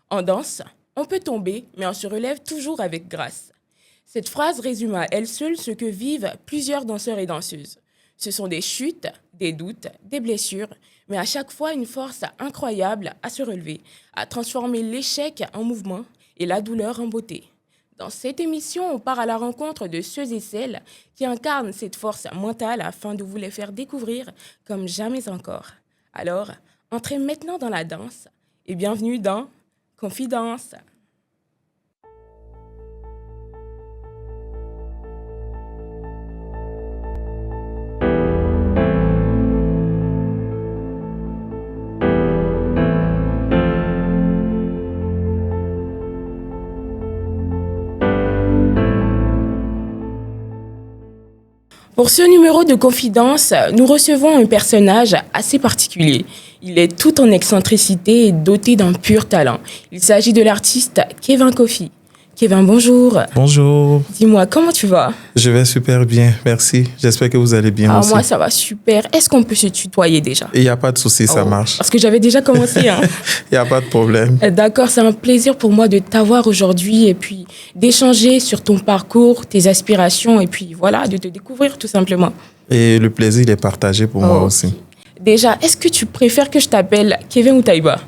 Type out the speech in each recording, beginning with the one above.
En danse, on peut tomber, mais on se relève toujours avec grâce. Cette phrase résume à elle seule ce que vivent plusieurs danseurs et danseuses. Ce sont des chutes, des doutes, des blessures, mais à chaque fois une force incroyable à se relever, à transformer l'échec en mouvement et la douleur en beauté. Dans cette émission, on part à la rencontre de ceux et celles qui incarnent cette force mentale afin de vous les faire découvrir comme jamais encore. Alors, entrez maintenant dans la danse et bienvenue dans Confidence. Pour ce numéro de Confidence, nous recevons un personnage assez particulier. Il est tout en excentricité et doté d'un pur talent. Il s'agit de l'artiste Kevin Kofi. Kevin, bonjour. Bonjour. Dis-moi, comment tu vas? Je vais super bien, merci. J'espère que vous allez bien aussi. Moi, ça va super. Est-ce qu'on peut se tutoyer déjà? Il n'y a pas de souci, ça marche. Parce que j'avais déjà commencé. Il n'y a pas de problème. D'accord, c'est un plaisir pour moi de t'avoir aujourd'hui et puis d'échanger sur ton parcours, tes aspirations et puis voilà, de te découvrir tout simplement. Et le plaisir, il est partagé pour moi aussi. Déjà, est-ce que tu préfères que je t'appelle Kevin ou Taïba?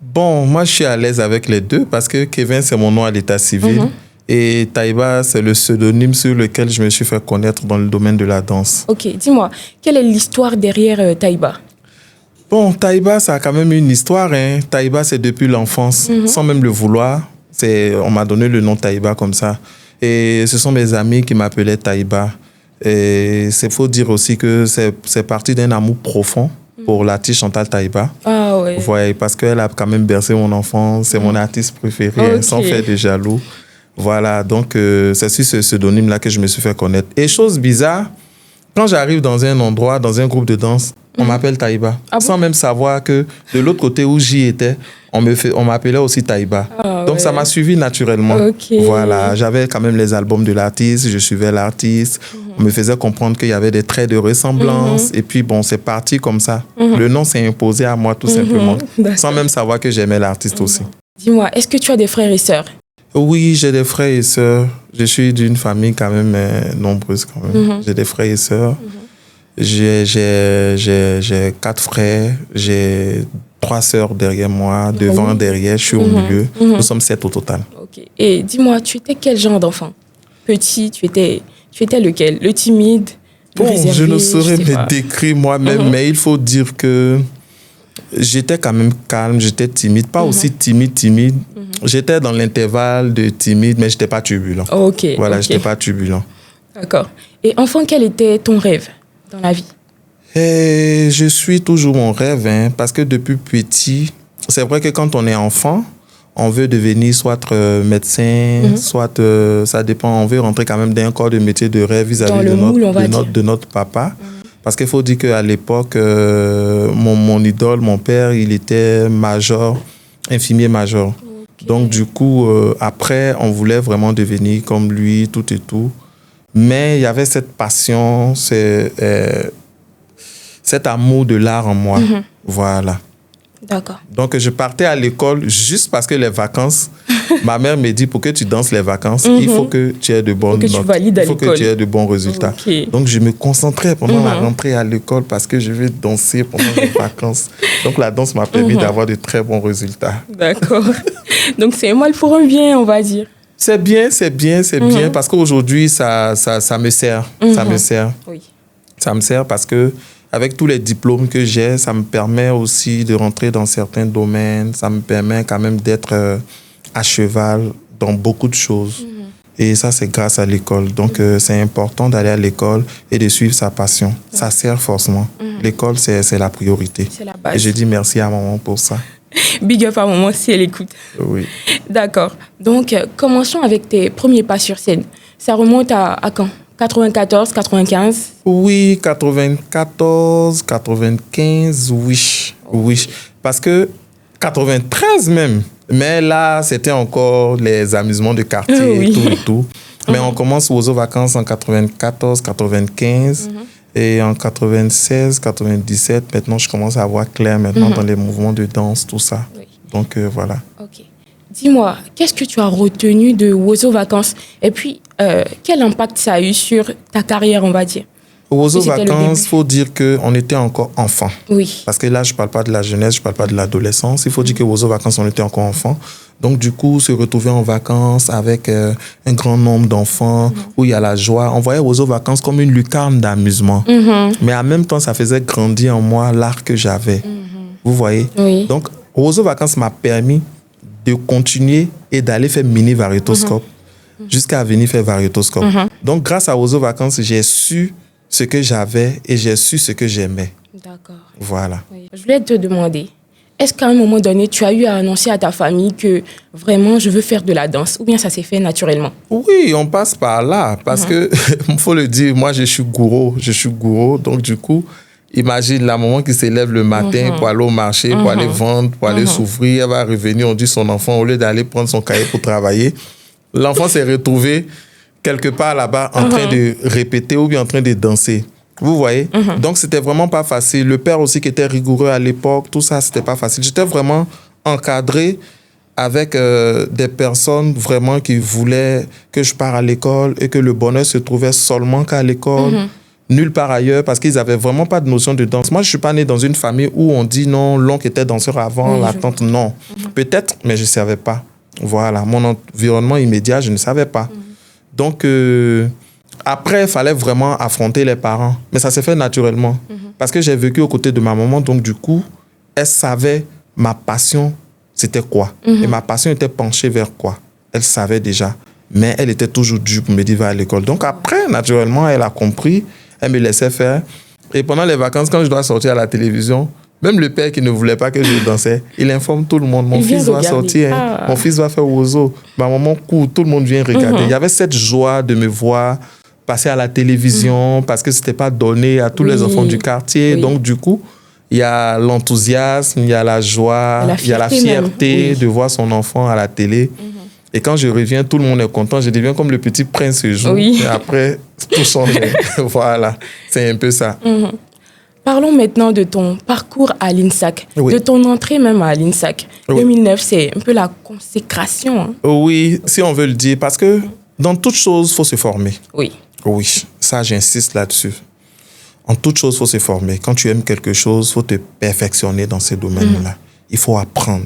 Bon, moi, je suis à l'aise avec les deux parce que Kevin, c'est mon nom à l'état civil. Et Taïba, c'est le pseudonyme sur lequel je me suis fait connaître dans le domaine de la danse. Ok, dis-moi, quelle est l'histoire derrière Taïba? Bon, Taïba, ça a quand même une histoire. Taïba, c'est depuis l'enfance, sans même le vouloir. On m'a donné le nom Taïba comme ça. Et ce sont mes amis qui m'appelaient Taïba. Et c'est faut dire aussi que c'est parti d'un amour profond pour l'artiste Chantal Taïba. Ah ouais. Ouais, parce qu'elle a quand même bercé mon enfance. C'est mon artiste préféré, sans faire de jaloux. Voilà, donc c'est sur ce pseudonyme-là que je me suis fait connaître. Et chose bizarre, quand j'arrive dans un endroit, dans un groupe de danse, on m'appelle Taïba. Sans même savoir que de l'autre côté où j'y étais, on m'appelait aussi Taïba. Donc ça m'a suivi naturellement. Voilà, j'avais quand même les albums de l'artiste, je suivais l'artiste. On me faisait comprendre qu'il y avait des traits de ressemblance. Et puis bon, c'est parti comme ça. Le nom s'est imposé à moi tout simplement, sans même savoir que j'aimais l'artiste aussi. Dis-moi, est-ce que tu as des frères et sœurs? Oui, j'ai des frères et sœurs. Je suis d'une famille quand même nombreuse quand même. J'ai des frères et sœurs. J'ai 4 frères, j'ai 3 sœurs derrière moi, devant, derrière, je suis au milieu. Nous sommes 7 au total. Ok. Et dis-moi, tu étais quel genre d'enfant? Petit, tu étais lequel? Le timide? Le réservé, je ne saurais me décrire moi-même, mais il faut dire que j'étais quand même calme, j'étais timide. Pas aussi timide. J'étais dans l'intervalle de timide, mais je n'étais pas turbulent. Voilà, je n'étais pas turbulent. D'accord. Et enfant, quel était ton rêve dans la vie? Et je suis toujours mon rêve, parce que depuis petit, c'est vrai que quand on est enfant, on veut devenir soit médecin, soit, ça dépend, on veut rentrer quand même dans un corps de métier de rêve vis-à-vis de notre papa. Parce qu'il faut dire qu'à l'époque, mon idole, mon père, il était major, infirmier major. Donc du coup, après, on voulait vraiment devenir comme lui, tout et tout. Mais il y avait cette passion, cet amour de l'art en moi. Voilà. D'accord. Donc, je partais à l'école juste parce que les vacances, ma mère me dit, pour que tu danses les vacances, il faut que tu aies de bonnes notes. Il faut que tu aies de bons résultats. Donc, je me concentrais pendant la rentrée à l'école parce que je veux danser pendant les vacances. Donc, la danse m'a permis d'avoir de très bons résultats. D'accord. Donc, c'est un mal pour un bien, on va dire. C'est bien parce qu'aujourd'hui, ça me sert. Ça me sert. Oui. Ça me sert parce que avec tous les diplômes que j'ai, ça me permet aussi de rentrer dans certains domaines. Ça me permet quand même d'être à cheval dans beaucoup de choses. Et ça, c'est grâce à l'école. Donc, c'est important d'aller à l'école et de suivre sa passion. Ça sert forcément. L'école, c'est la priorité. C'est la base. Et je dis merci à maman pour ça. Big up à maman si elle écoute. Oui. D'accord. Donc, commençons avec tes premiers pas sur scène. Ça remonte à quand? 94, 95? Oui, 94, 95, oui. Parce que 93 même. Mais là, c'était encore les amusements de quartier, tout et tout. Mais on commence aux vacances en 94, 95. Et en 96, 97, maintenant, je commence à voir clair maintenant dans les mouvements de danse, tout ça. Donc, voilà. Ok. dis-moi, qu'est-ce que tu as retenu de Wozo Vacances? Et puis, quel impact ça a eu sur ta carrière, on va dire? Wozo Vacances, il faut dire qu'on était encore enfant. Oui. Parce que là, je ne parle pas de la jeunesse, je ne parle pas de l'adolescence. Il faut dire que Wozo Vacances, on était encore enfant. Donc, du coup, se retrouver en vacances avec un grand nombre d'enfants où il y a la joie. On voyait Wozo Vacances comme une lucarne d'amusement. Mais en même temps, ça faisait grandir en moi l'art que j'avais. Vous voyez? Oui. Donc, Wozo Vacances m'a permis de continuer et d'aller faire mini variétoscope jusqu'à venir faire variétoscope. Donc, grâce à Wozo Vacances, j'ai su ce que j'avais et j'ai su ce que j'aimais. D'accord. Voilà. Oui. Je voulais te demander, est-ce qu'à un moment donné, tu as eu à annoncer à ta famille que vraiment je veux faire de la danse ou bien ça s'est fait naturellement? Oui, on passe par là parce que, il faut le dire, moi je suis gourou. Donc du coup, imagine la maman qui s'élève le matin pour aller au marché, pour aller vendre, pour aller s'ouvrir, elle va revenir, on dit son enfant, au lieu d'aller prendre son cahier pour travailler, l'enfant s'est retrouvé quelque part là-bas en train de répéter ou bien en train de danser. Vous voyez? Donc, c'était vraiment pas facile. Le père aussi qui était rigoureux à l'époque, tout ça, c'était pas facile. J'étais vraiment encadré avec des personnes vraiment qui voulaient que je parte à l'école et que le bonheur se trouvait seulement qu'à l'école, nulle part ailleurs, parce qu'ils avaient vraiment pas de notion de danse. Moi, je suis pas né dans une famille où on dit non, l'oncle était danseur avant, la tante, non. Peut-être, mais je savais pas. Voilà, mon environnement immédiat, je ne savais pas. Donc, après, il fallait vraiment affronter les parents. Mais ça s'est fait naturellement. Parce que j'ai vécu aux côtés de ma maman. Donc, du coup, elle savait ma passion, c'était quoi. Et ma passion était penchée vers quoi. Elle savait déjà. Mais elle était toujours dure pour me dire, va à l'école. Donc, après, naturellement, elle a compris. Elle me laissait faire. Et pendant les vacances, quand je dois sortir à la télévision, même le père qui ne voulait pas que je dansais, il informe tout le monde. Mon fils va sortir, mon fils va faire Wozo. Ma maman court, tout le monde vient regarder. Il y avait cette joie de me voir passer à la télévision parce que ce n'était pas donné à tous les enfants du quartier. Donc, du coup, il y a l'enthousiasme, il y a la joie, il y a la fierté de voir son enfant à la télé. Et quand je reviens, tout le monde est content. Je deviens comme le petit prince ce jour. Et après, tout change. Voilà, c'est un peu ça. Parlons maintenant de ton parcours à l'INSAC, de ton entrée même à l'INSAC. 2009, c'est un peu la consécration. Hein. Oui, si on veut le dire, parce que dans toute chose, il faut se former. Oui. Oui, ça, j'insiste là-dessus. En toute chose, il faut se former. Quand tu aimes quelque chose, il faut te perfectionner dans ces domaines-là. Il faut apprendre.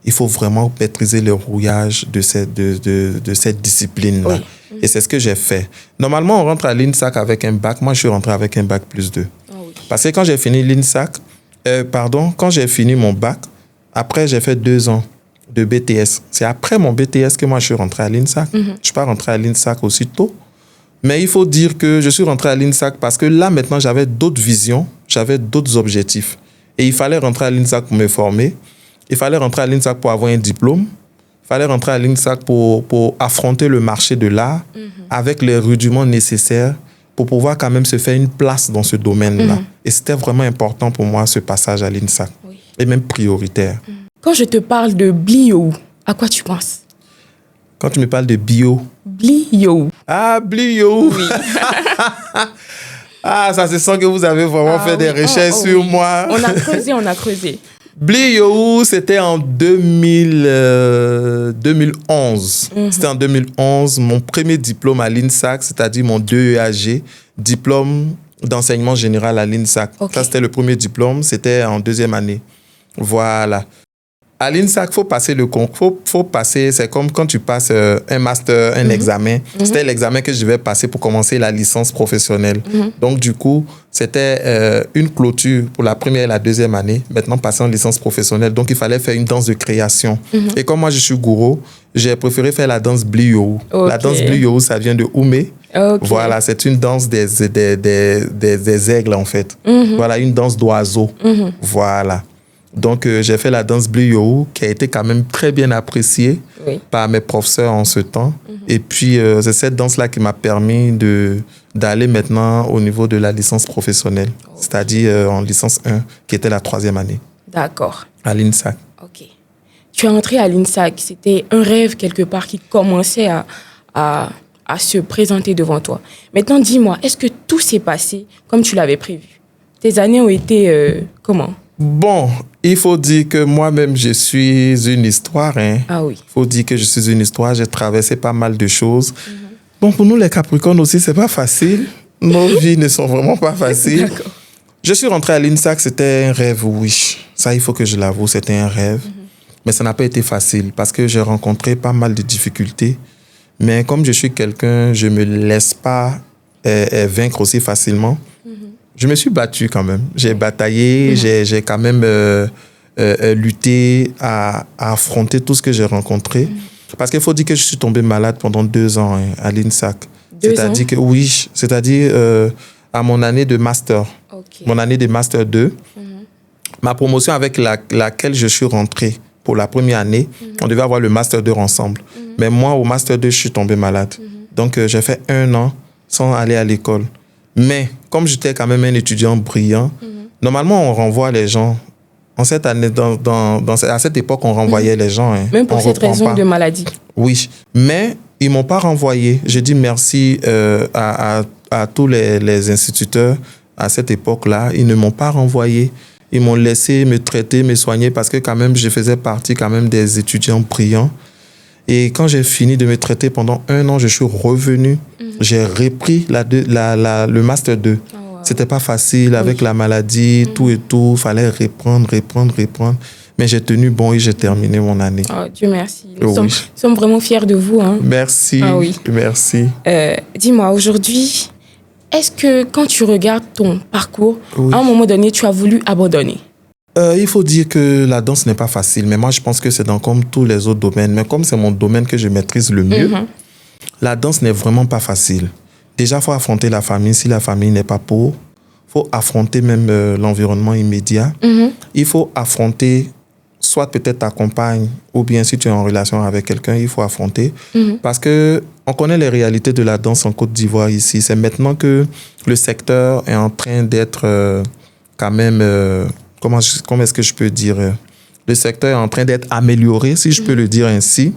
Il faut vraiment maîtriser le rouillage de cette discipline-là. Et c'est ce que j'ai fait. Normalement, on rentre à l'INSAC avec un bac. Moi, je suis rentré avec un bac +2. Parce que quand j'ai fini l'INSAC, quand j'ai fini mon bac, après, j'ai fait 2 ans de BTS. C'est après mon BTS que moi, je suis rentré à l'INSAC. Je ne suis pas rentré à l'INSAC aussitôt. Mais il faut dire que je suis rentré à l'INSAC parce que là, maintenant, j'avais d'autres visions, j'avais d'autres objectifs. Et il fallait rentrer à l'INSAC pour me former. Il fallait rentrer à l'INSAC pour avoir un diplôme. Il fallait rentrer à l'INSAC pour affronter le marché de l'art avec les rudiments nécessaires pour pouvoir quand même se faire une place dans ce domaine-là. Et c'était vraiment important pour moi, ce passage à l'INSAC. Et même prioritaire. Quand je te parle de Blio, à quoi tu penses? Quand tu me parles de bio. Blio. Ah, Blio. Oui. Ah, ça se sent que vous avez vraiment fait des recherches sur moi. On a creusé. Blio, c'était en 2011. C'était en 2011, mon premier diplôme à l'INSAC, c'est-à-dire mon 2EAG, diplôme d'enseignement général à l'INSAC. Ça, c'était le premier diplôme, c'était en 2e année. Voilà. À l'INSAC, il faut passer le concours. C'est comme quand tu passes un master, un examen. C'était l'examen que je devais passer pour commencer la licence professionnelle. Donc, du coup, c'était une clôture pour la première et la 2e année. Maintenant, passer en licence professionnelle. Donc, il fallait faire une danse de création. Et comme moi, je suis gourou, j'ai préféré faire la danse Blio. La danse Blio, ça vient de Oumé. Voilà, c'est une danse des aigles, en fait. Voilà, une danse d'oiseaux. Voilà. Donc, j'ai fait la danse Blio, qui a été quand même très bien appréciée par mes professeurs en ce temps. Et puis, c'est cette danse-là qui m'a permis d'aller maintenant au niveau de la licence professionnelle, c'est-à-dire en licence 1, qui était la 3e année. D'accord. À l'INSAC. OK. Tu es entré à l'INSAC. C'était un rêve quelque part qui commençait à se présenter devant toi. Maintenant, dis-moi, est-ce que tout s'est passé comme tu l'avais prévu? Tes années ont été comment? Bon, Il faut dire que moi-même, je suis une histoire. Hein. Ah oui. Il faut dire que je suis une histoire. J'ai traversé pas mal de choses. Bon, pour nous, les Capricornes aussi, c'est pas facile. Nos vies ne sont vraiment pas faciles. D'accord. Je suis rentré à l'INSAC, c'était un rêve, oui. Ça, il faut que je l'avoue, c'était un rêve. Mais ça n'a pas été facile parce que j'ai rencontré pas mal de difficultés. Mais comme je suis quelqu'un, je ne me laisse pas vaincre aussi facilement. Je me suis battu quand même. J'ai bataillé, j'ai quand même lutté à affronter tout ce que j'ai rencontré. Parce qu'il faut dire que je suis tombé malade pendant 2 ans à l'INSAC. C'est-à-dire que, oui, c'est-à-dire à mon année de master. Okay. Mon année de master 2. Ma promotion avec laquelle je suis rentré pour la première année, on devait avoir le master 2 ensemble. Mais moi, au master 2, je suis tombé malade. Donc, j'ai fait 1 an sans aller à l'école. Mais comme j'étais quand même un étudiant brillant, normalement, on renvoie les gens. En cette année, à cette époque, on renvoyait les gens. Hein. Même pour cette raison de maladie. Oui, mais ils ne m'ont pas renvoyé. J'ai dit merci à tous les instituteurs à cette époque-là. Ils ne m'ont pas renvoyé. Ils m'ont laissé me traiter, me soigner parce que quand même, je faisais partie quand même des étudiants brillants. Et quand j'ai fini de me traiter pendant 1 an, je suis revenu. J'ai repris le master 2. Oh, wow. C'était pas facile avec la maladie, tout et tout. Il fallait reprendre. Mais j'ai tenu bon et j'ai terminé mon année. Oh, Dieu merci. Nous sommes vraiment fiers de vous. Hein. Merci. Ah, oui. Merci. Dis-moi, aujourd'hui, est-ce que quand tu regardes ton parcours, à un moment donné, tu as voulu abandonner? Il faut dire que la danse n'est pas facile, mais moi je pense que c'est comme tous les autres domaines. Mais comme c'est mon domaine que je maîtrise le mieux, la danse n'est vraiment pas facile. Déjà, il faut affronter la famille. Si la famille n'est pas pour, il faut affronter même l'environnement immédiat. Il faut affronter soit peut-être ta compagne, ou bien si tu es en relation avec quelqu'un, il faut affronter. Parce qu'on connaît les réalités de la danse en Côte d'Ivoire ici. C'est maintenant que le secteur est en train d'être quand même... Comment est-ce que je peux dire? Le secteur est en train d'être amélioré, si je peux le dire ainsi.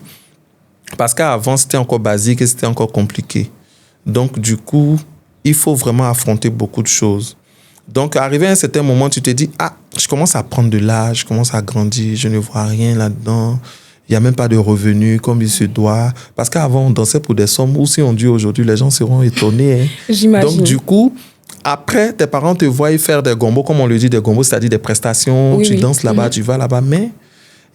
Parce qu'avant, c'était encore basique et c'était encore compliqué. Donc, du coup, il faut vraiment affronter beaucoup de choses. Donc, arrivé à un certain moment, tu te dis, je commence à prendre de l'âge, je commence à grandir, je ne vois rien là-dedans. Il n'y a même pas de revenus comme il se doit. Parce qu'avant, on dansait pour des sommes où, si on dit aujourd'hui, les gens seront étonnés. Hein. J'imagine. Donc, du coup... Après, tes parents te voient faire des gombos, comme on le dit, des gombos, c'est-à-dire des prestations. Tu danses là-bas, tu vas là-bas, mais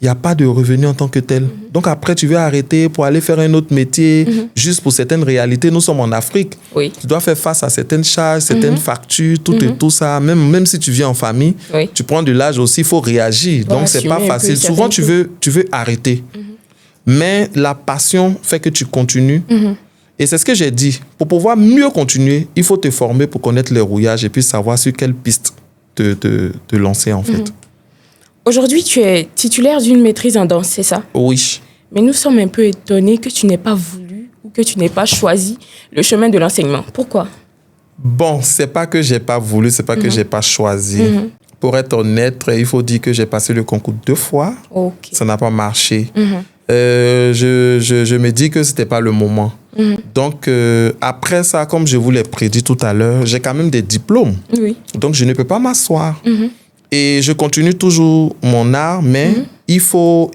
il n'y a pas de revenu en tant que tel. Donc après, tu veux arrêter pour aller faire un autre métier, juste pour certaines réalités. Nous sommes en Afrique. Tu dois faire face à certaines charges, certaines factures, tout et tout ça. Même si tu vis en famille, tu prends de l'âge aussi, il faut réagir. Donc, c'est pas facile. Souvent, tu veux arrêter. Mais la passion fait que tu continues. Et c'est ce que j'ai dit. Pour pouvoir mieux continuer, il faut te former pour connaître les rouillages et puis savoir sur quelle piste te lancer, en fait. Aujourd'hui, tu es titulaire d'une maîtrise en danse, c'est ça? Oui. Mais nous sommes un peu étonnés que tu n'aies pas voulu ou que tu n'aies pas choisi le chemin de l'enseignement. Pourquoi? Bon, c'est pas que j'ai pas voulu, c'est pas que j'ai pas choisi. Pour être honnête, il faut dire que j'ai passé le concours 2 fois. Ça n'a pas marché. Je me dis que c'était pas le moment. Donc, après ça, comme je vous l'ai prédit tout à l'heure, j'ai quand même des diplômes. Donc, je ne peux pas m'asseoir. Et je continue toujours mon art, mais il faut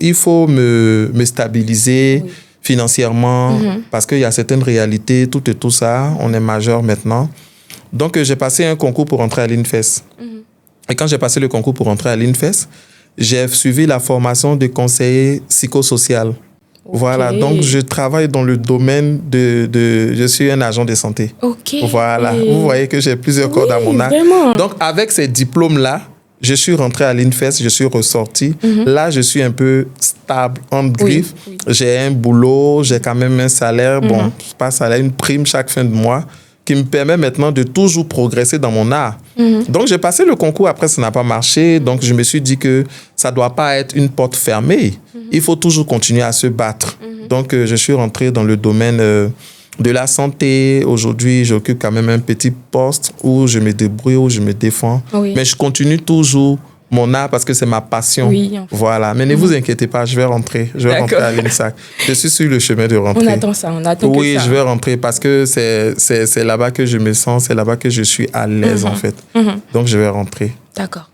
me stabiliser financièrement parce qu'il y a certaines réalités, tout et tout ça. On est majeur maintenant. Donc, j'ai passé un concours pour entrer à l'INFES. Et quand j'ai passé le concours pour entrer à l'INFES, j'ai suivi la formation de conseiller psychosocial. Voilà, donc je travaille dans le domaine je suis un agent de santé. Voilà, vous voyez que j'ai plusieurs cordes à mon arc. Donc avec ces diplômes-là, je suis rentré à l'INFES, je suis ressorti. Là, je suis un peu stable, en griffe. J'ai un boulot, j'ai quand même un salaire, bon, pas salaire, une prime chaque fin de mois qui me permet maintenant de toujours progresser dans mon art. Donc, j'ai passé le concours, après, ça n'a pas marché. Donc, je me suis dit que ça ne doit pas être une porte fermée. Il faut toujours continuer à se battre. Donc, je suis rentré dans le domaine de la santé. Aujourd'hui, j'occupe quand même un petit poste où je me débrouille, où je me défends. Mais je continue toujours mon art parce que c'est ma passion. Voilà. Mais ne vous inquiétez pas, je vais rentrer. Je vais rentrer à l'INSAC. Je suis sur le chemin de rentrer. On attend ça, on attend que ça. ça. Je vais rentrer parce que c'est là-bas que je me sens, c'est là-bas que je suis à l'aise en fait. Donc je vais rentrer. D'accord.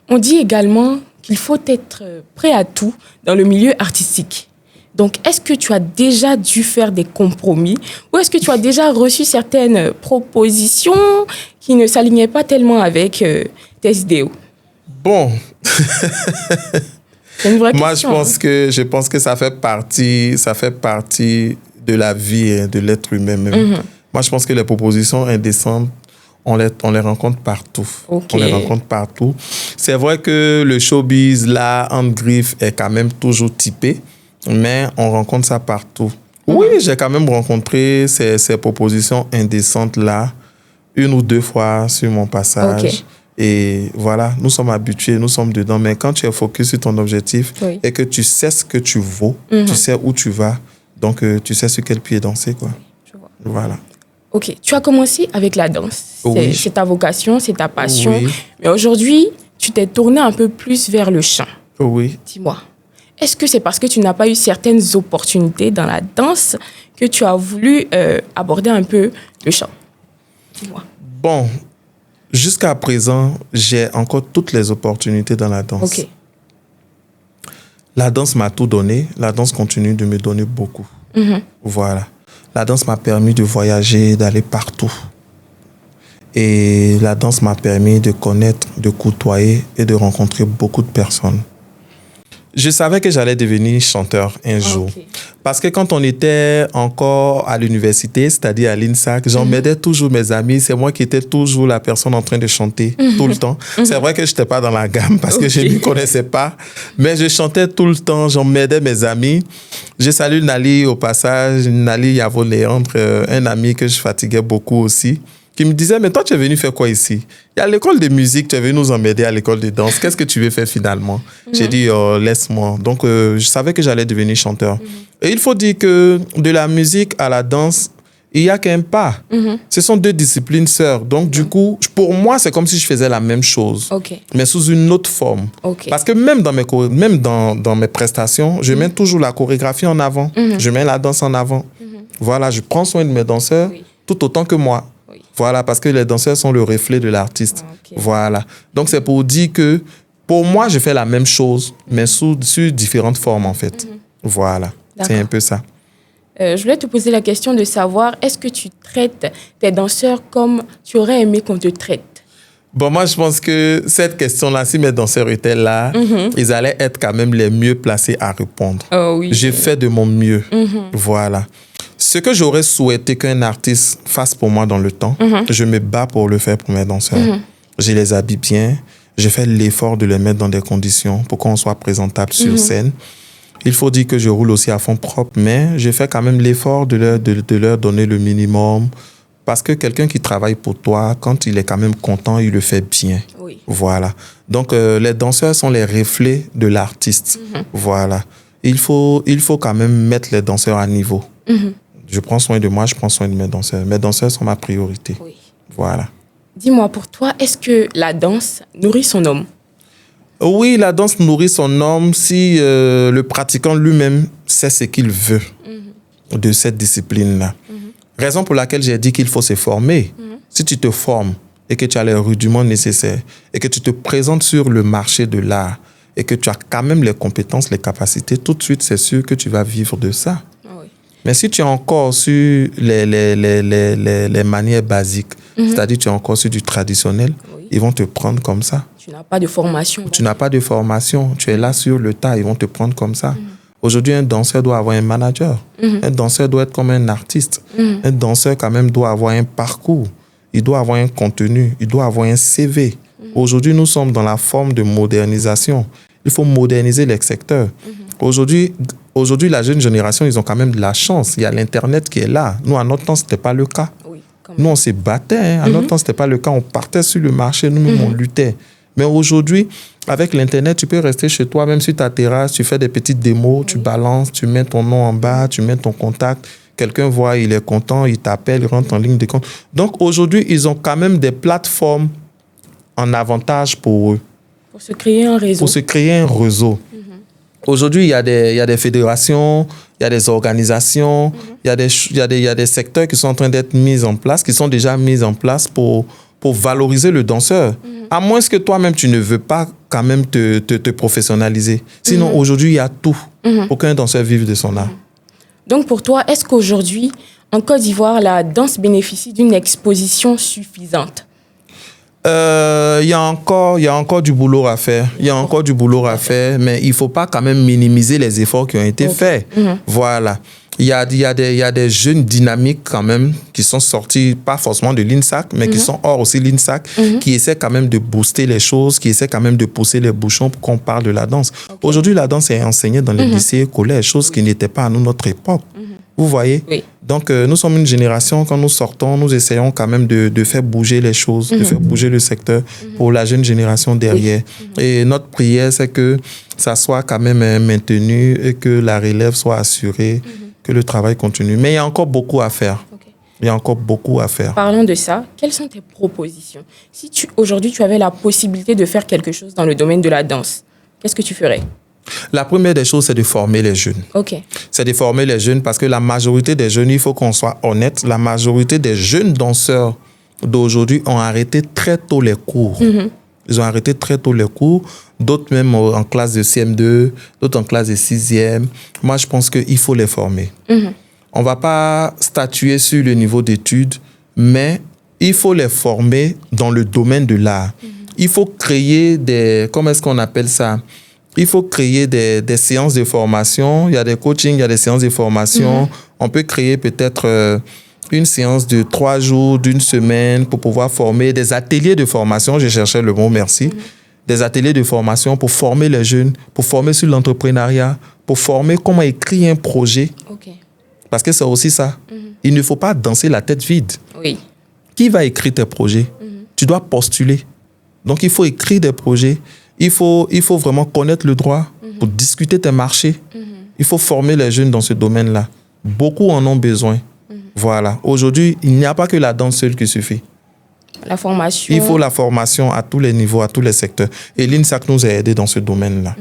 On dit également qu'il faut être prêt à tout dans le milieu artistique. Donc, est-ce que tu as déjà dû faire des compromis ou est-ce que tu as déjà reçu certaines propositions qui ne s'alignaient pas tellement avec tes idéaux? Bon. C'est une vraie Moi, question, je pense que ça fait partie de la vie de l'être humain même. Moi, je pense que les propositions indécentes, on les rencontre partout. Ok. On les rencontre partout. C'est vrai que le showbiz, là, entre griffes, est quand même toujours typé, mais on rencontre ça partout. Oui, j'ai quand même rencontré ces propositions indécentes-là 1 ou 2 fois sur mon passage. Ok. Et voilà, nous sommes habitués, nous sommes dedans. Mais quand tu es focus sur ton objectif et que tu sais ce que tu vaux, tu sais où tu vas, donc tu sais sur quel pied danser, quoi. Je vois. Voilà. Ok, tu as commencé avec la danse. Oui. C'est ta vocation, c'est ta passion. Oui. Mais aujourd'hui, tu t'es tourné un peu plus vers le chant. Oui. Dis-moi, est-ce que c'est parce que tu n'as pas eu certaines opportunités dans la danse que tu as voulu aborder un peu le chant? Dis-moi. Bon, jusqu'à présent, j'ai encore toutes les opportunités dans la danse. Ok. La danse m'a tout donné. La danse continue de me donner beaucoup. Voilà. La danse m'a permis de voyager, d'aller partout. Et la danse m'a permis de connaître, de côtoyer et de rencontrer beaucoup de personnes. Je savais que j'allais devenir chanteur un jour. Ok. Parce que quand on était encore à l'université, c'est-à-dire à l'INSAC, j'emmènais toujours mes amis. C'est moi qui étais toujours la personne en train de chanter tout le temps. C'est vrai que je n'étais pas dans la gamme parce que je ne m'y connaissais pas. Mais je chantais tout le temps. J'emmènais mes amis. Je salue Nali au passage, Nali Yavo-Léandre, un ami que je fatiguais beaucoup aussi, qui me disait, mais toi, tu es venu faire quoi ici? Il y a l'école de musique, tu es venu nous emmerder à l'école de danse. Qu'est-ce que tu veux faire finalement? J'ai dit, oh, laisse-moi. Donc, je savais que j'allais devenir chanteur. Et il faut dire que de la musique à la danse, il n'y a qu'un pas. Ce sont 2 disciplines sœurs. Donc, du coup, pour moi, c'est comme si je faisais la même chose, Ok. mais sous une autre forme. Ok. Parce que même dans mes prestations, je mets toujours la chorégraphie en avant. Je mets la danse en avant. Voilà, je prends soin de mes danseurs Oui. tout autant que moi. Oui. Voilà, parce que les danseurs sont le reflet de l'artiste. Ok. Voilà. Donc, c'est pour dire que pour moi, je fais la même chose, mais sur différentes formes, en fait. Voilà. C'est D'accord. un peu ça. Je voulais te poser la question de savoir, est-ce que tu traites tes danseurs comme tu aurais aimé qu'on te traite? Bon, moi, je pense que cette question-là, si mes danseurs étaient là, ils allaient être quand même les mieux placés à répondre. Oh oui. J'ai fait de mon mieux. Voilà. Ce que j'aurais souhaité qu'un artiste fasse pour moi dans le temps, je me bats pour le faire pour mes danseurs. Je les habille bien. Je fais l'effort de les mettre dans des conditions pour qu'on soit présentable sur scène. Il faut dire que je roule aussi à fond propre, mais je fais quand même l'effort de leur donner le minimum. Parce que quelqu'un qui travaille pour toi, quand il est quand même content, il le fait bien. Oui. Voilà. Donc, les danseurs sont les reflets de l'artiste. Voilà. Il faut quand même mettre les danseurs à niveau. Je prends soin de moi, je prends soin de mes danseurs. Mes danseurs sont ma priorité. Oui. Voilà. Dis-moi, pour toi, est-ce que la danse nourrit son homme? Oui, la danse nourrit son homme si le pratiquant lui-même sait ce qu'il veut de cette discipline-là. Raison pour laquelle j'ai dit qu'il faut se former. Si tu te formes et que tu as les rudiments nécessaires et que tu te présentes sur le marché de l'art et que tu as quand même les compétences, les capacités, tout de suite, c'est sûr que tu vas vivre de ça. Oui. Mais si tu es encore sur les manières basiques, c'est-à-dire tu es encore sur du traditionnel, Oui. ils vont te prendre comme ça. Tu n'as pas de formation. Tu n'as pas de formation, tu es là sur le tas, ils vont te prendre comme ça. Aujourd'hui, un danseur doit avoir un manager. Un danseur doit être comme un artiste. Un danseur, quand même, doit avoir un parcours. Il doit avoir un contenu. Il doit avoir un CV. Aujourd'hui, nous sommes dans la forme de modernisation. Il faut moderniser les secteurs. Aujourd'hui, la jeune génération, ils ont quand même de la chance. Il y a l'Internet qui est là. Nous, à notre temps, ce n'était pas le cas. Oui, quand Nous, on se battait. Hein. À notre temps, ce n'était pas le cas. On partait sur le marché. Nous-mêmes, on luttait. Mais aujourd'hui, avec l'Internet, tu peux rester chez toi, même sur ta terrasse, tu fais des petites démos, tu balances, tu mets ton nom en bas, tu mets ton contact. Quelqu'un voit, il est content, il t'appelle, il rentre en ligne de compte. Donc aujourd'hui, ils ont quand même des plateformes en avantage pour eux. Pour se créer un réseau. Pour se créer un réseau. Aujourd'hui, il y a des fédérations, il y a des organisations, il y a des secteurs qui sont en train d'être mis en place, qui sont déjà mis en place pour pour valoriser le danseur. À moins que toi-même, tu ne veux pas quand même te professionnaliser. Sinon, aujourd'hui, il y a tout pour qu'un danseur vive de son art. Donc, pour toi, est-ce qu'aujourd'hui, en Côte d'Ivoire, la danse bénéficie d'une exposition suffisante? Il y a encore du boulot à faire. Mais il ne faut pas quand même minimiser les efforts qui ont été faits. Voilà. Il y a des jeunes dynamiques quand même qui sont sortis, pas forcément de l'INSAC, mais qui sont hors aussi l'INSAC, qui essaient quand même de booster les choses, qui essaient quand même de pousser les bouchons pour qu'on parle de la danse. Aujourd'hui, la danse est enseignée dans les lycées et collèges, chose qui n'était pas à notre époque. Vous voyez? Oui. Donc, nous sommes une génération, quand nous sortons, nous essayons quand même de faire bouger les choses, de faire bouger le secteur pour la jeune génération derrière. Et notre prière, c'est que ça soit quand même maintenu et que la relève soit assurée, que le travail continue. Mais il y a encore beaucoup à faire. Il y a encore beaucoup à faire. Parlons de ça. Quelles sont tes propositions? Si aujourd'hui, tu avais la possibilité de faire quelque chose dans le domaine de la danse, qu'est-ce que tu ferais? La première des choses, c'est de former les jeunes. C'est de former les jeunes parce que la majorité des jeunes, il faut qu'on soit honnête, la majorité des jeunes danseurs d'aujourd'hui ont arrêté très tôt les cours. Ils ont arrêté très tôt les cours, d'autres même en classe de CM2, d'autres en classe de 6e. Moi, je pense qu'il faut les former. On ne va pas statuer sur le niveau d'études, mais il faut les former dans le domaine de l'art. Il faut créer comment est-ce qu'on appelle ça? Il faut créer des séances de formation. Il y a des coachings, il y a des séances de formation. On peut créer peut-être une séance de 3 jours, d'une semaine pour pouvoir former des ateliers de formation. Je cherchais le mot, merci. Des ateliers de formation pour former les jeunes, pour former sur l'entrepreneuriat, pour former comment écrire un projet. Parce que c'est aussi ça. Il ne faut pas danser la tête vide. Qui va écrire tes projets? Tu dois postuler. Donc, il faut écrire des projets. Il faut vraiment connaître le droit pour discuter tes marchés. Il faut former les jeunes dans ce domaine-là. Beaucoup en ont besoin. Voilà. Aujourd'hui, il n'y a pas que la danse seule qui suffit. La formation. Il faut la formation à tous les niveaux, à tous les secteurs. Et l'INSAC nous a aidés dans ce domaine-là.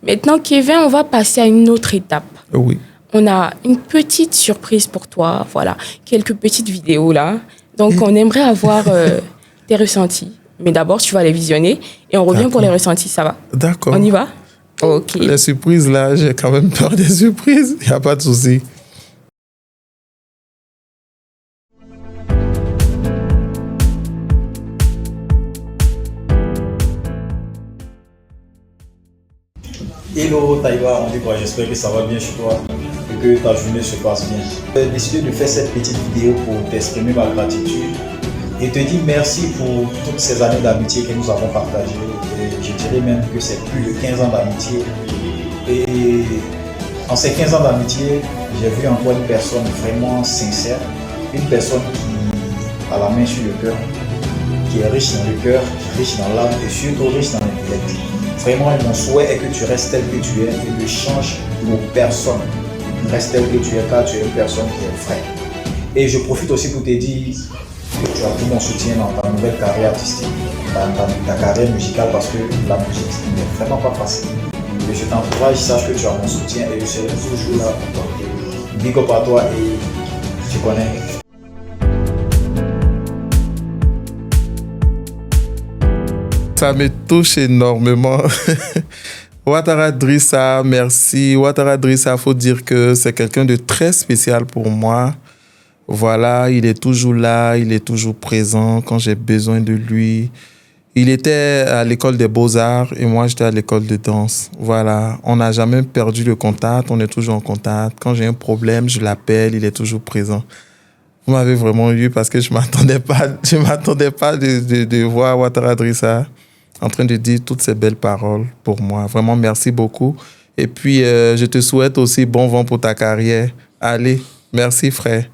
Maintenant, Kevin, on va passer à une autre étape. Oui. On a une petite surprise pour toi. Voilà, quelques petites vidéos là. Donc, on aimerait avoir tes ressentis. Mais d'abord, tu vas les visionner et on revient pour les ressentis, ça va? D'accord. On y va? Ok. Les surprises, là, j'ai quand même peur des surprises. Il n'y a pas de souci. Hello Taïba, on dit quoi? J'espère que ça va bien chez toi et que ta journée se passe bien. J'ai décidé de faire cette petite vidéo pour t'exprimer ma gratitude et te dire merci pour toutes ces années d'amitié que nous avons partagées. Et je dirais même que c'est plus de 15 ans d'amitié. Et en ces 15 ans d'amitié, j'ai vu en toi une personne vraiment sincère, une personne qui a la main sur le cœur, qui est riche dans le cœur, riche dans l'âme et surtout riche dans l'intellect. Vraiment, mon souhait est que tu restes tel que tu es et ne changes pour personne. Reste tel que tu es car tu es une personne qui est vraie. Et je profite aussi pour te dire que tu as tout mon soutien dans ta nouvelle carrière artistique, dans ta carrière musicale parce que la musique n'est vraiment pas facile. Et je t'encourage, sache que tu as mon soutien et je serai toujours là pour toi. Big up à toi et tu connais. Ça me touche énormément. Ouattara Drissa, merci. Ouattara Drissa, il faut dire que c'est quelqu'un de très spécial pour moi. Voilà, il est toujours là, il est toujours présent quand j'ai besoin de lui. Il était à l'école des beaux-arts et moi, j'étais à l'école de danse. Voilà, on n'a jamais perdu le contact, on est toujours en contact. Quand j'ai un problème, je l'appelle, il est toujours présent. Vous m'avez vraiment eu parce que je ne m'attendais pas de voir Ouattara Drissa en train de dire toutes ces belles paroles pour moi. Vraiment, merci beaucoup. Et puis, je te souhaite aussi bon vent pour ta carrière. Allez, merci frère.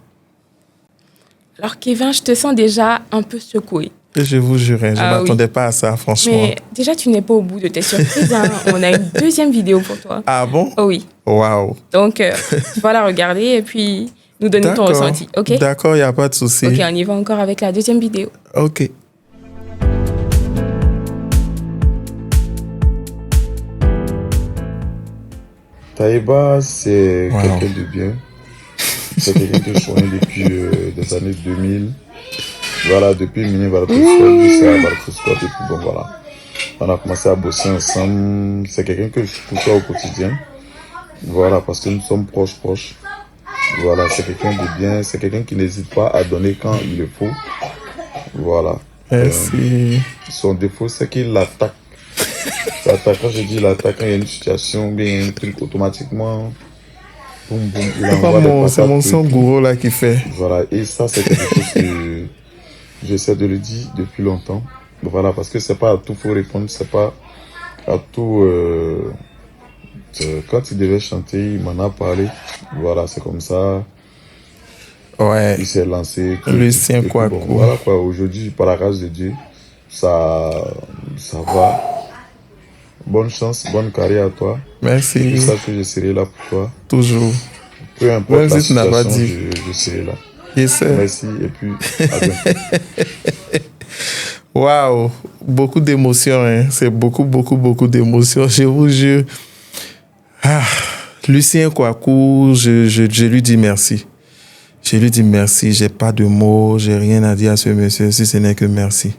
Alors, Kevin, je te sens déjà un peu secoué. Je vous jure, je ne m'attendais pas à ça, franchement. Mais déjà, tu n'es pas au bout de tes surprises. Hein. On a une deuxième vidéo pour toi. Ah bon? Oh oui. Waouh. Donc, tu vas la regarder et puis nous donner ton ressenti. OK? D'accord, il n'y a pas de souci. OK, on y va encore avec la deuxième vidéo. OK. Taïba, c'est quelqu'un de bien. C'est quelqu'un que je connais depuis les années 2000. Voilà, depuis mini Valproscope jusqu'à Valproscope. Et puis bon, voilà. On a commencé à bosser ensemble. C'est quelqu'un que je côtoie au quotidien. Voilà, parce que nous sommes proches. Voilà, c'est quelqu'un de bien. C'est quelqu'un qui n'hésite pas à donner quand il le faut. Voilà. Merci. Son défaut, c'est qu'il attaque. Quand je dis l'attaque, quand il y a une situation, bien un truc automatiquement. Boum, boum, il envoie des patates. C'est mon son gourou là qui fait. Voilà, et ça, c'est quelque chose que j'essaie de le dire depuis longtemps. Voilà, parce que c'est pas à tout faut répondre, c'est pas à tout. Quand il devait chanter, il m'en a parlé. Voilà, c'est comme ça. Ouais. Il s'est lancé. Lucien Kouakou. Bon, voilà quoi, aujourd'hui, par la grâce de Dieu, ça va. Bonne chance, bonne carrière à toi. Merci. Sache que je serai là pour toi. Toujours. Peu importe même la si tu n'as pas dit. Je serai là. Yes, merci et puis à bientôt. Waouh, beaucoup d'émotions, hein. C'est beaucoup d'émotions, je vous jure. Lucien Kouakou, je lui dis merci. Je lui dis merci, j'ai pas de mots, j'ai rien à dire à ce monsieur, si ce n'est que merci.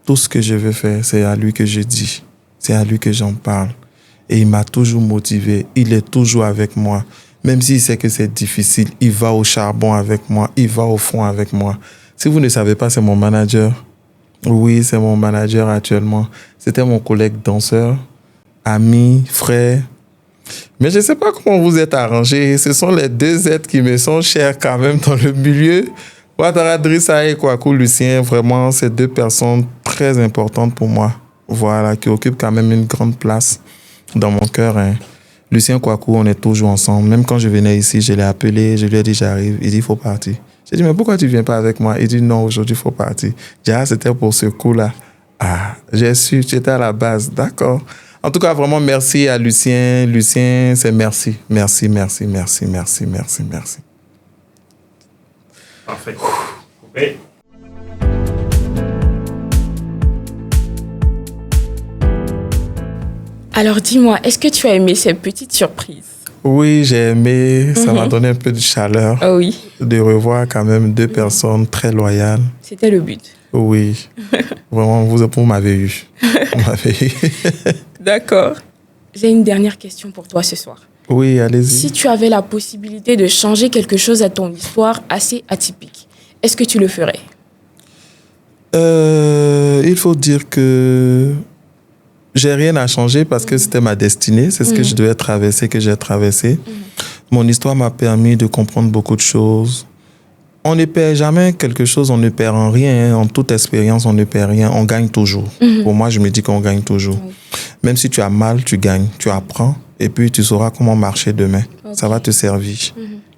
Tout ce que je veux faire, c'est à lui que je dis. C'est à lui que j'en parle. Et il m'a toujours motivé. Il est toujours avec moi. Même s'il sait que c'est difficile, il va au charbon avec moi. Il va au fond avec moi. Si vous ne savez pas, c'est mon manager. Oui, c'est mon manager actuellement. C'était mon collègue danseur, ami, frère. Mais je ne sais pas comment vous êtes arrangés. Ce sont les deux êtres qui me sont chers quand même dans le milieu. Ouattara Drissa et Kouakou Lucien, vraiment, c'est deux personnes très importantes pour moi. Voilà, qui occupent quand même une grande place dans mon cœur. Hein. Lucien Kouakou, on est toujours ensemble. Même quand je venais ici, je l'ai appelé, je lui ai dit j'arrive. Il dit il faut partir. J'ai dit mais pourquoi tu ne viens pas avec moi? Il dit non, aujourd'hui il faut partir. J'ai dit c'était pour ce coup-là. Ah, j'ai su, tu étais à la base. D'accord. En tout cas, vraiment merci à Lucien. Lucien, c'est merci. Merci. Parfait. Coupé. Alors dis-moi, est-ce que tu as aimé cette petite surprise? Oui, j'ai aimé. Ça m'a donné un peu de chaleur. Oh oui. De revoir quand même deux personnes très loyales. C'était le but. Oui. Vraiment, vous m'avez eu. D'accord. J'ai une dernière question pour toi ce soir. Oui, allez-y. Si tu avais la possibilité de changer quelque chose à ton histoire assez atypique, est-ce que tu le ferais? Il faut dire que j'ai rien à changer parce que c'était ma destinée. C'est ce que je devais traverser, que j'ai traversé. Mon histoire m'a permis de comprendre beaucoup de choses. On ne perd jamais quelque chose, on ne perd en rien. En toute expérience, on ne perd rien. On gagne toujours. Pour moi, je me dis qu'on gagne toujours. Même si tu as mal, tu gagnes. Tu apprends et puis tu sauras comment marcher demain. Ça va te servir.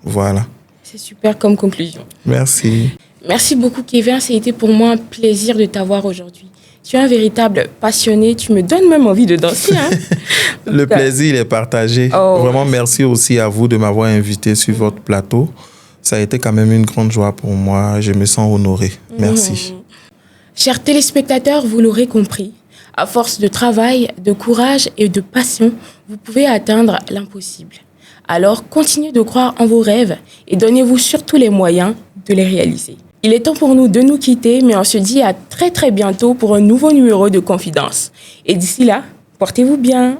Voilà. C'est super comme conclusion. Merci. Merci beaucoup, Kevin. Ça a été pour moi un plaisir de t'avoir aujourd'hui. Tu es un véritable passionné. Tu me donnes même envie de danser. Hein. Le plaisir, il est partagé. Oh. Vraiment, merci aussi à vous de m'avoir invité sur votre plateau. Ça a été quand même une grande joie pour moi. Je me sens honoré. Merci. Chers téléspectateurs, vous l'aurez compris. À force de travail, de courage et de passion, vous pouvez atteindre l'impossible. Alors, continuez de croire en vos rêves et donnez-vous surtout les moyens de les réaliser. Il est temps pour nous de nous quitter, mais on se dit à très très bientôt pour un nouveau numéro de Confidence. Et d'ici là, portez-vous bien.